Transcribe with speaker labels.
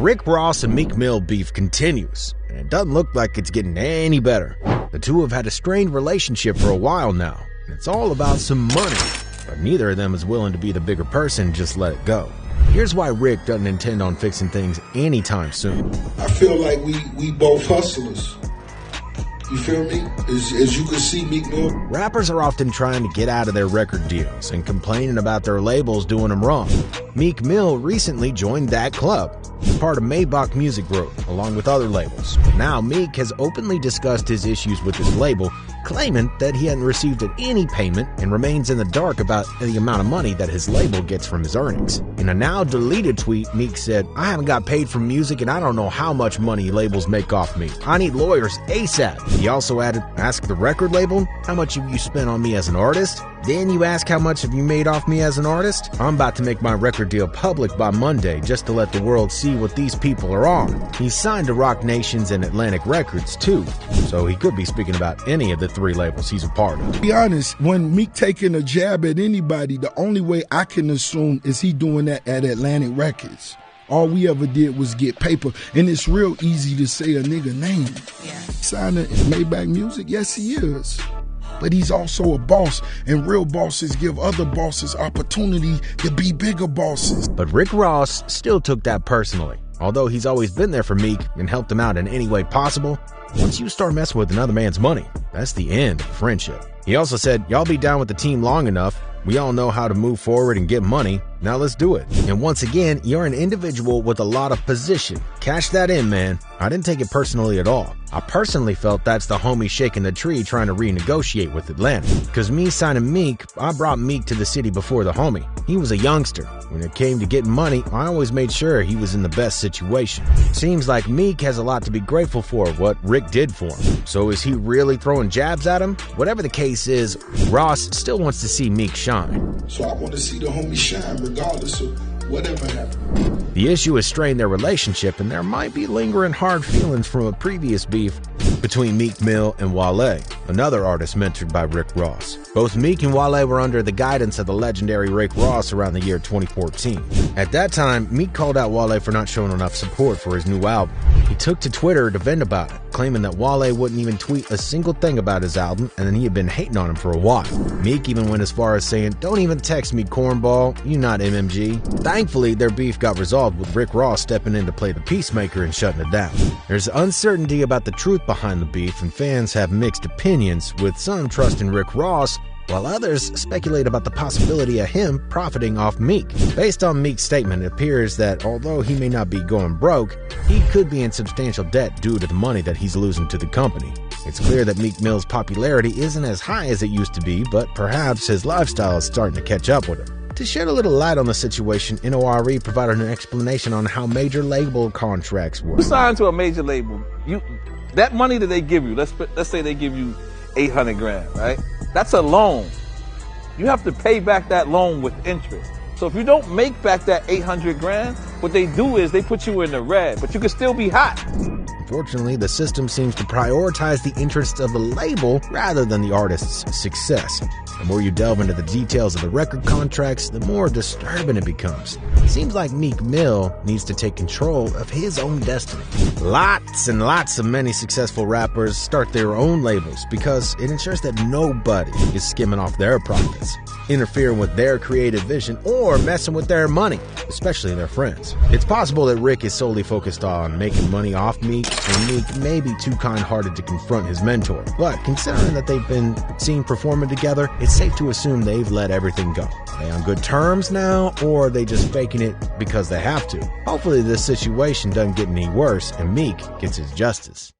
Speaker 1: Rick Ross and Meek Mill beef continues, and it doesn't look like it's getting any better. The two have had a strained relationship for a while now, and it's all about some money, but neither of them is willing to be the bigger person and just let it go. Here's why Rick doesn't intend on fixing things anytime soon.
Speaker 2: I feel like we both hustlers. You feel me? As you can see, Meek Mill.
Speaker 1: Rappers are often trying to get out of their record deals and complaining about their labels doing them wrong. Meek Mill recently joined that club. He's part of Maybach Music Group, along with other labels. Now, Meek has openly discussed his issues with his label, claiming that he hadn't received any payment and remains in the dark about the amount of money that his label gets from his earnings. In a now-deleted tweet, Meek said, "I haven't got paid for music and I don't know how much money labels make off me. I need lawyers ASAP." He also added, "Ask the record label, how much have you spent on me as an artist? Then you ask how much have you made off me as an artist? I'm about to make my record deal public by Monday just to let the world see what these people are on." He's signed to Rock Nations and Atlantic Records too, so he could be speaking about any of the three labels he's a part of.
Speaker 2: To be honest, when Meek taking a jab at anybody, the only way I can assume is he doing that at Atlantic Records. All we ever did was get paper, and it's real easy to say a nigga name. Yeah. Signing Maybach Music, yes he is. But he's also a boss, and real bosses give other bosses opportunity to be bigger bosses.
Speaker 1: But Rick Ross still took that personally. Although he's always been there for Meek and helped him out in any way possible, once you start messing with another man's money, that's the end of friendship. He also said, "Y'all be down with the team long enough. We all know how to move forward and get money. Now let's do it." And once again, you're an individual with a lot of position. Cash that in, man. I didn't take it personally at all. I personally felt that's the homie shaking the tree trying to renegotiate with Atlanta. Cause me signing Meek, I brought Meek to the city before the homie. He was a youngster. When it came to getting money, I always made sure he was in the best situation. Seems like Meek has a lot to be grateful for what Rick did for him. So is he really throwing jabs at him? Whatever the case is, Ross still wants to see Meek shine.
Speaker 2: So I want to see the homie shine regardless of whatever happens.
Speaker 1: The issue has strained their relationship, and there might be lingering hard feelings from a previous beef between Meek Mill and Wale, another artist mentored by Rick Ross. Both Meek and Wale were under the guidance of the legendary Rick Ross around the year 2014. At that time, Meek called out Wale for not showing enough support for his new album. He took to Twitter to vent about it, claiming that Wale wouldn't even tweet a single thing about his album and that he had been hating on him for a while. Meek even went as far as saying, "Don't even text me, cornball, you not MMG." Thankfully, their beef got resolved with Rick Ross stepping in to play the peacemaker and shutting it down. There's uncertainty about the truth behind the beef, and fans have mixed opinions, with some trusting Rick Ross, while others speculate about the possibility of him profiting off Meek. Based on Meek's statement, it appears that although he may not be going broke, he could be in substantial debt due to the money that he's losing to the company. It's clear that Meek Mill's popularity isn't as high as it used to be, but perhaps his lifestyle is starting to catch up with him. To shed a little light on the situation, NORE provided an explanation on how major label contracts work.
Speaker 3: You sign to a major label, that money that they give you, let's say they give you 800 grand, right? That's a loan. You have to pay back that loan with interest. So if you don't make back that 800 grand, what they do is they put you in the red, but you can still be hot.
Speaker 1: Unfortunately, the system seems to prioritize the interests of the label rather than the artist's success. The more you delve into the details of the record contracts, the more disturbing it becomes. It seems like Meek Mill needs to take control of his own destiny. Lots and lots of many successful rappers start their own labels because it ensures that nobody is skimming off their profits, interfering with their creative vision, or messing with their money, especially their friends. It's possible that Rick is solely focused on making money off Meek, and Meek may be too kind-hearted to confront his mentor. But considering that they've been seen performing together, it's safe to assume they've let everything go. Are they on good terms now, or are they just faking it because they have to? Hopefully this situation doesn't get any worse and Meek gets his justice.